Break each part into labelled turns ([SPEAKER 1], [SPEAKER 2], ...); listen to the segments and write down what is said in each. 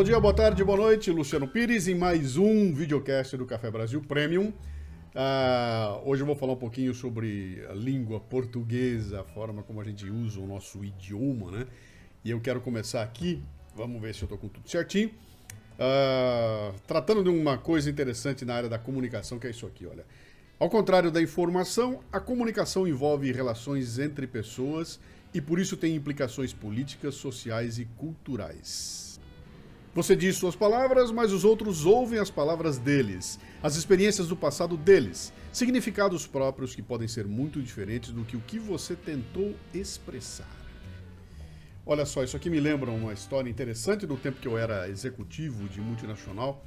[SPEAKER 1] Bom dia, boa tarde, boa noite. Luciano Pires em mais um videocast do Café Brasil Premium. Hoje eu vou falar um pouquinho sobre a língua portuguesa, a forma como a gente usa o nosso idioma, né? E eu quero começar aqui, vamos ver se eu estou com tudo certinho, tratando de uma coisa interessante na área da comunicação, que é isso aqui, olha. Ao contrário da informação, a comunicação envolve relações entre pessoas e por isso tem implicações políticas, sociais e culturais. Você diz suas palavras, mas os outros ouvem as palavras deles, as experiências do passado deles, significados próprios que podem ser muito diferentes do que o que você tentou expressar. Olha só, isso aqui me lembra uma história interessante do tempo que eu era executivo de multinacional,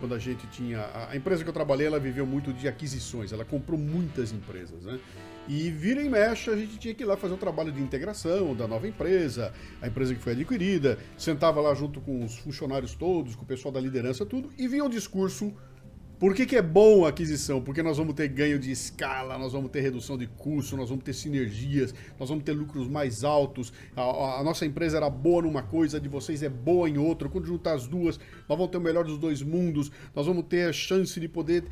[SPEAKER 1] quando a gente tinha... A empresa que eu trabalhei, ela viveu muito de aquisições, ela comprou muitas empresas, né? E vira e mexe, a gente tinha que ir lá fazer um trabalho de integração da nova empresa, a empresa que foi adquirida, sentava lá junto com os funcionários todos, com o pessoal da liderança, tudo, e vinha um discurso, por que é bom a aquisição? Porque nós vamos ter ganho de escala, nós vamos ter redução de custo, nós vamos ter sinergias, nós vamos ter lucros mais altos, a nossa empresa era boa numa coisa, a de vocês é boa em outra, quando juntar as duas, nós vamos ter o melhor dos dois mundos, nós vamos ter a chance de poder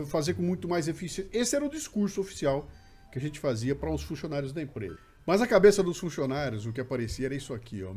[SPEAKER 1] fazer com muito mais eficiência. Esse era o discurso oficial que a gente fazia para os funcionários da empresa. Mas na cabeça dos funcionários, o que aparecia era isso aqui, ó.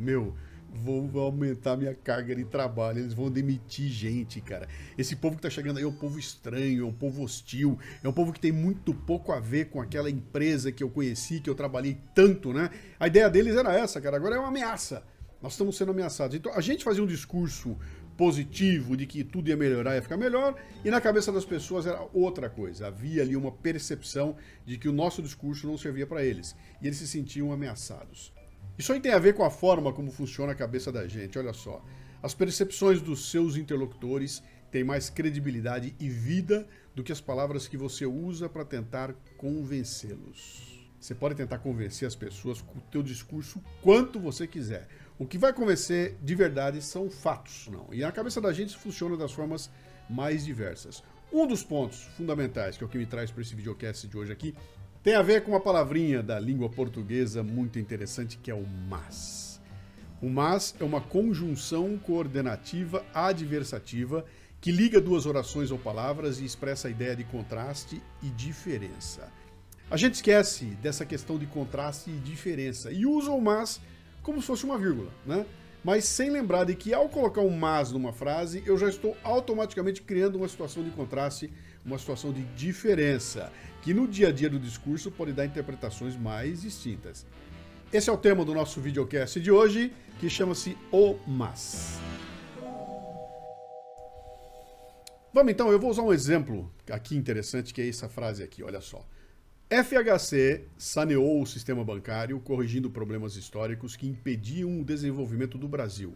[SPEAKER 1] Vou aumentar minha carga de trabalho, eles vão demitir gente, cara. Esse povo que tá chegando aí é um povo estranho, é um povo hostil, é um povo que tem muito pouco a ver com aquela empresa que eu conheci, que eu trabalhei tanto, né? A ideia deles era essa, cara, agora é uma ameaça. Nós estamos sendo ameaçados. Então a gente fazia um discurso positivo de que tudo ia melhorar, ia ficar melhor, e na cabeça das pessoas era outra coisa. Havia ali uma percepção de que o nosso discurso não servia para eles, e eles se sentiam ameaçados. Isso aí tem a ver com a forma como funciona a cabeça da gente, olha só. As percepções dos seus interlocutores têm mais credibilidade e vida do que as palavras que você usa para tentar convencê-los. Você pode tentar convencer as pessoas com o teu discurso quanto você quiser. O que vai convencer de verdade são fatos, não. E na cabeça da gente isso funciona das formas mais diversas. Um dos pontos fundamentais, que é o que me traz para esse videocast de hoje aqui, tem a ver com uma palavrinha da língua portuguesa muito interessante, que é o mas. O mas é uma conjunção coordenativa adversativa que liga duas orações ou palavras e expressa a ideia de contraste e diferença. A gente esquece dessa questão de contraste e diferença e usa o mas como se fosse uma vírgula, né? Mas sem lembrar de que ao colocar um mas numa frase, eu já estou automaticamente criando uma situação de contraste, uma situação de diferença, que no dia a dia do discurso pode dar interpretações mais distintas. Esse é o tema do nosso videocast de hoje, que chama-se O Mas. Vamos então, eu vou usar um exemplo aqui interessante, que é essa frase aqui, olha só. FHC saneou o sistema bancário, corrigindo problemas históricos que impediam o desenvolvimento do Brasil.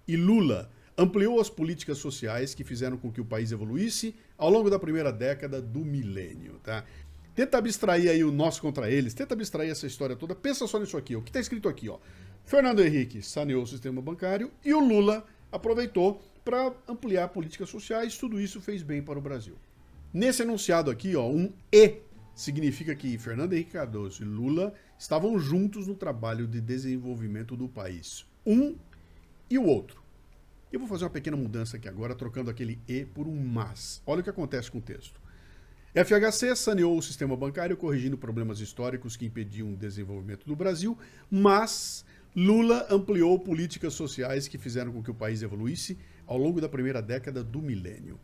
[SPEAKER 1] E Lula ampliou as políticas sociais que fizeram com que o país evoluísse ao longo da primeira década do milênio, tá? Tenta abstrair aí o nós contra eles, tenta abstrair essa história toda, pensa só nisso aqui, ó. O que está escrito aqui, ó. Fernando Henrique saneou o sistema bancário e o Lula aproveitou para ampliar políticas sociais, tudo isso fez bem para o Brasil. Nesse enunciado aqui, ó, um E significa que Fernando Henrique Cardoso e Lula estavam juntos no trabalho de desenvolvimento do país. Um e o outro. Eu vou fazer uma pequena mudança aqui agora, trocando aquele E por um mas. Olha o que acontece com o texto. FHC saneou o sistema bancário, corrigindo problemas históricos que impediam o desenvolvimento do Brasil, mas Lula ampliou políticas sociais que fizeram com que o país evoluísse ao longo da primeira década do milênio.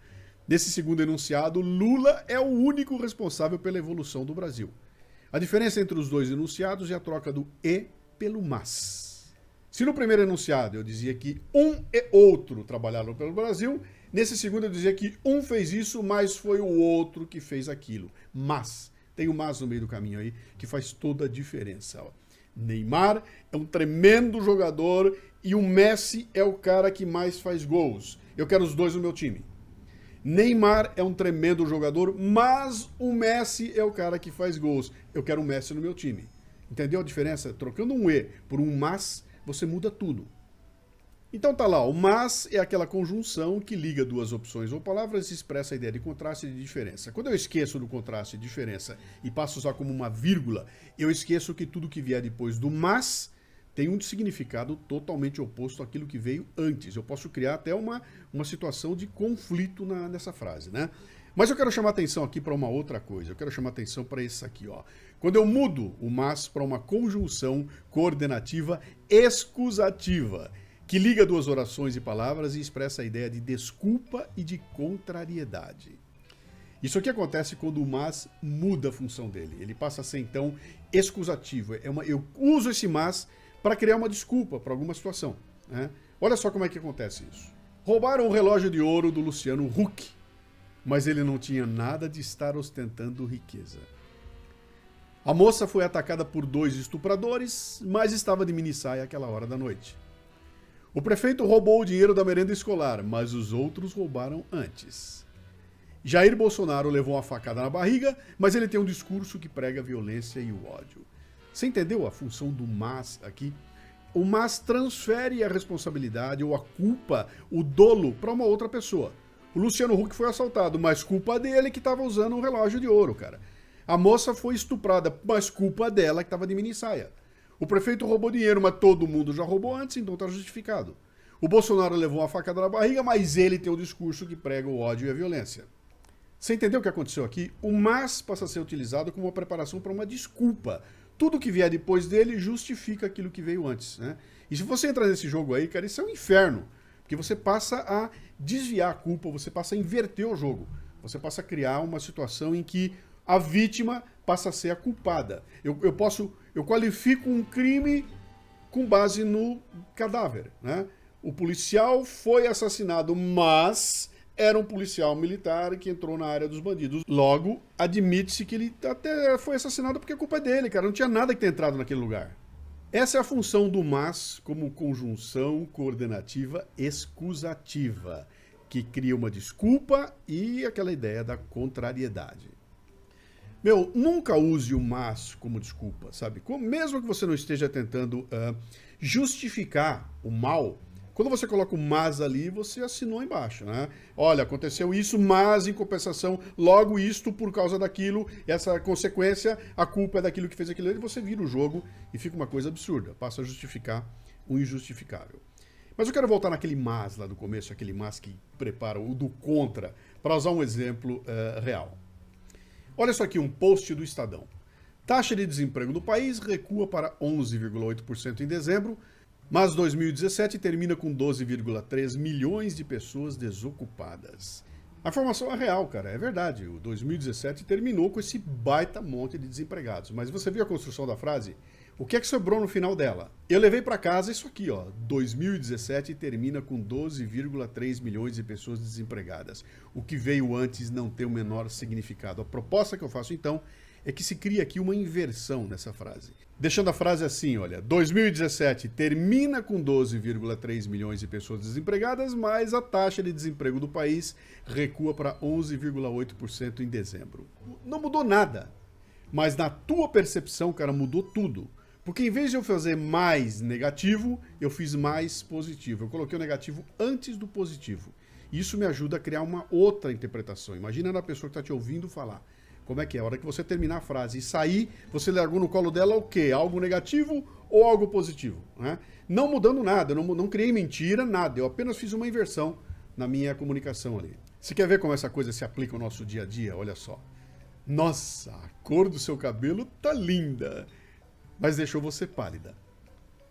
[SPEAKER 1] Nesse segundo enunciado, Lula é o único responsável pela evolução do Brasil. A diferença entre os dois enunciados é a troca do E pelo mas. Se no primeiro enunciado eu dizia que um e outro trabalharam pelo Brasil, nesse segundo eu dizia que um fez isso, mas foi o outro que fez aquilo. Mas, tem o mas no meio do caminho aí, que faz toda a diferença. Ó. Neymar é um tremendo jogador e o Messi é o cara que mais faz gols. Eu quero os dois no meu time. Neymar é um tremendo jogador, mas o Messi é o cara que faz gols. Eu quero o Messi no meu time. Entendeu a diferença? Trocando um E por um mas, você muda tudo. Então tá lá, o mas é aquela conjunção que liga duas opções ou palavras e expressa a ideia de contraste e de diferença. Quando eu esqueço do contraste e diferença e passo a usar como uma vírgula, eu esqueço que tudo que vier depois do mas tem um significado totalmente oposto àquilo que veio antes. Eu posso criar até uma situação de conflito nessa frase, né? Mas eu quero chamar atenção aqui para uma outra coisa. Eu quero chamar atenção para isso aqui, ó. Quando eu mudo o mas para uma conjunção coordenativa excusativa, que liga duas orações e palavras e expressa a ideia de desculpa e de contrariedade. Isso aqui acontece quando o mas muda a função dele. Ele passa a ser, então, excusativo. Eu uso esse mas para criar uma desculpa para alguma situação, né? Olha só como é que acontece isso. Roubaram o relógio de ouro do Luciano Huck, mas ele não tinha nada de estar ostentando riqueza. A moça foi atacada por 2 estupradores, mas estava de minissaia àquela hora da noite. O prefeito roubou o dinheiro da merenda escolar, mas os outros roubaram antes. Jair Bolsonaro levou uma facada na barriga, mas ele tem um discurso que prega a violência e o ódio. Você entendeu a função do mas aqui? O mas transfere a responsabilidade ou a culpa, o dolo, para uma outra pessoa. O Luciano Huck foi assaltado, mas culpa dele que estava usando um relógio de ouro, cara. A moça foi estuprada, mas culpa dela que estava de minissaia. O prefeito roubou dinheiro, mas todo mundo já roubou antes, então está justificado. O Bolsonaro levou uma facada na barriga, mas ele tem um discurso que prega o ódio e a violência. Você entendeu o que aconteceu aqui? O mas passa a ser utilizado como uma preparação para uma desculpa. Tudo que vier depois dele justifica aquilo que veio antes, né? E se você entrar nesse jogo aí, cara, isso é um inferno. Porque você passa a desviar a culpa, você passa a inverter o jogo. Você passa a criar uma situação em que a vítima passa a ser a culpada. Eu qualifico um crime com base no cadáver, né? O policial foi assassinado, mas era um policial militar que entrou na área dos bandidos. Logo, admite-se que ele até foi assassinado porque a culpa é dele, cara. Não tinha nada que ter entrado naquele lugar. Essa é a função do mas como conjunção coordenativa excusativa, que cria uma desculpa e aquela ideia da contrariedade. Meu, nunca use o mas como desculpa, sabe? Mesmo que você não esteja tentando justificar o mal, quando você coloca o mas ali, você assinou embaixo, né? Olha, aconteceu isso, mas em compensação, logo isto por causa daquilo, essa consequência, a culpa é daquilo que fez aquilo, e você vira o jogo e fica uma coisa absurda, passa a justificar o injustificável. Mas eu quero voltar naquele mas lá do começo, aquele mas que prepara o do contra, para usar um exemplo real. Olha só aqui, um post do Estadão. Taxa de desemprego do país recua para 11,8% em dezembro, mas 2017 termina com 12,3 milhões de pessoas desocupadas. A informação é real, cara, é verdade. O 2017 terminou com esse baita monte de desempregados. Mas você viu a construção da frase? O que é que sobrou no final dela? Eu levei para casa isso aqui, ó. 2017 termina com 12,3 milhões de pessoas desempregadas. O que veio antes não tem o menor significado. A proposta que eu faço, então, é que se cria aqui uma inversão nessa frase. Deixando a frase assim, olha, 2017 termina com 12,3 milhões de pessoas desempregadas, mas a taxa de desemprego do país recua para 11,8% em dezembro. Não mudou nada, mas na tua percepção, cara, mudou tudo. Porque em vez de eu fazer mais negativo, eu fiz mais positivo. Eu coloquei o negativo antes do positivo. Isso me ajuda a criar uma outra interpretação. Imagina a pessoa que está te ouvindo falar. Como é que é? A hora que você terminar a frase e sair, você largou no colo dela o quê? Algo negativo ou algo positivo? Né? Não mudando nada, eu não criei mentira, nada. Eu apenas fiz uma inversão na minha comunicação ali. Você quer ver como essa coisa se aplica ao nosso dia a dia? Olha só. Nossa, a cor do seu cabelo tá linda, mas deixou você pálida.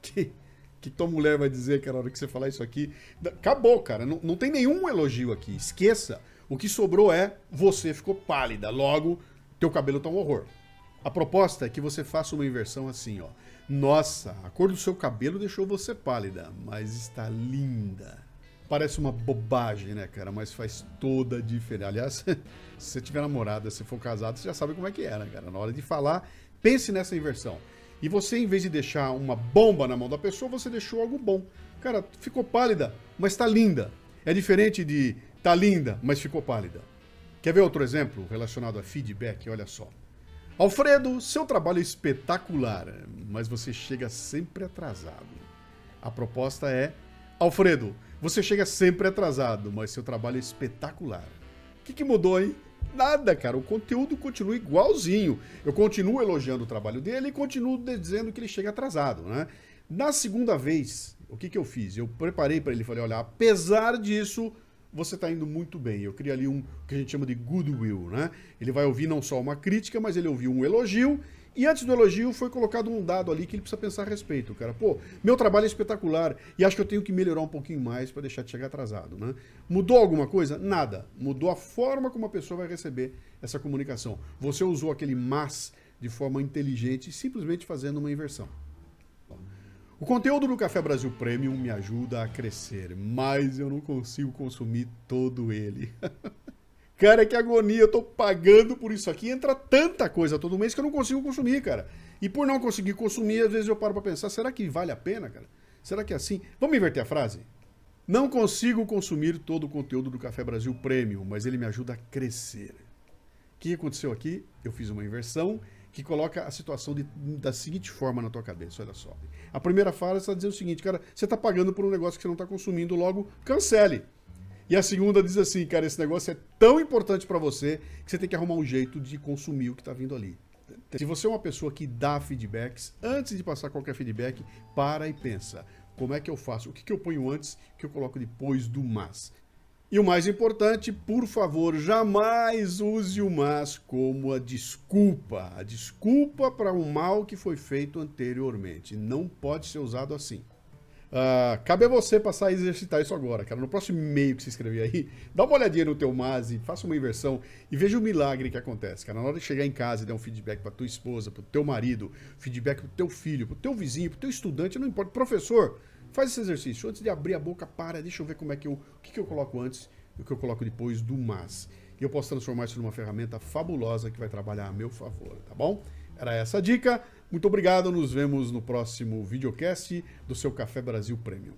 [SPEAKER 1] Que tua mulher vai dizer que na hora que você falar isso aqui... Acabou, cara. Não tem nenhum elogio aqui. Esqueça. O que sobrou é você ficou pálida, logo teu cabelo tá um horror. A proposta é que você faça uma inversão assim, ó. Nossa, a cor do seu cabelo deixou você pálida, mas está linda. Parece uma bobagem, né, cara? Mas faz toda a diferença. Aliás, se você tiver namorada, se for casado, você já sabe como é que é, né, cara? Na hora de falar, pense nessa inversão. E você, em vez de deixar uma bomba na mão da pessoa, você deixou algo bom. Cara, ficou pálida, mas tá linda. É diferente de... Tá linda, mas ficou pálida. Quer ver outro exemplo relacionado a feedback? Olha só. Alfredo, seu trabalho é espetacular, mas você chega sempre atrasado. A proposta é: Alfredo, você chega sempre atrasado, mas seu trabalho é espetacular. O que mudou, hein? Nada, cara. O conteúdo continua igualzinho. Eu continuo elogiando o trabalho dele e continuo dizendo que ele chega atrasado, né? Na segunda vez, o que eu fiz? Eu preparei para ele, falei, olha, apesar disso, você está indo muito bem. Eu criei ali um que a gente chama de goodwill, né? Ele vai ouvir não só uma crítica, mas ele ouviu um elogio. E antes do elogio foi colocado um dado ali que ele precisa pensar a respeito, cara. Pô, meu trabalho é espetacular e acho que eu tenho que melhorar um pouquinho mais para deixar de chegar atrasado, né? Mudou alguma coisa? Nada. Mudou a forma como a pessoa vai receber essa comunicação. Você usou aquele mas de forma inteligente, simplesmente fazendo uma inversão. O conteúdo do Café Brasil Premium me ajuda a crescer, mas eu não consigo consumir todo ele. Cara, que agonia, eu tô pagando por isso aqui, entra tanta coisa todo mês que eu não consigo consumir, cara. E por não conseguir consumir, às vezes eu paro pra pensar, será que vale a pena, cara? Será que é assim? Vamos inverter a frase? Não consigo consumir todo o conteúdo do Café Brasil Premium, mas ele me ajuda a crescer. O que aconteceu aqui? Eu fiz uma inversão que coloca a situação da seguinte forma na tua cabeça, olha só. A primeira frase está dizendo o seguinte, cara, você está pagando por um negócio que você não está consumindo, logo cancele. E a segunda diz assim, cara, esse negócio é tão importante para você que você tem que arrumar um jeito de consumir o que está vindo ali. Se você é uma pessoa que dá feedbacks, antes de passar qualquer feedback, para e pensa, como é que eu faço? O que eu ponho antes, o que eu coloco depois do mas? E o mais importante, por favor, jamais use o mas como a desculpa para um mal que foi feito anteriormente. Não pode ser usado assim. Cabe a você passar a exercitar isso agora, cara. No próximo e-mail que você escrever aí, dá uma olhadinha no teu mas e faça uma inversão e veja o milagre que acontece, cara. Na hora de chegar em casa e dar um feedback para tua esposa, para o teu marido, feedback para o teu filho, para o teu vizinho, para o teu estudante, não importa, professor, faz esse exercício. Antes de abrir a boca, deixa eu ver como é que o que eu coloco antes e o que eu coloco depois do mas. E eu posso transformar isso numa ferramenta fabulosa que vai trabalhar a meu favor, tá bom? Era essa a dica. Muito obrigado, nos vemos no próximo videocast do seu Café Brasil Premium.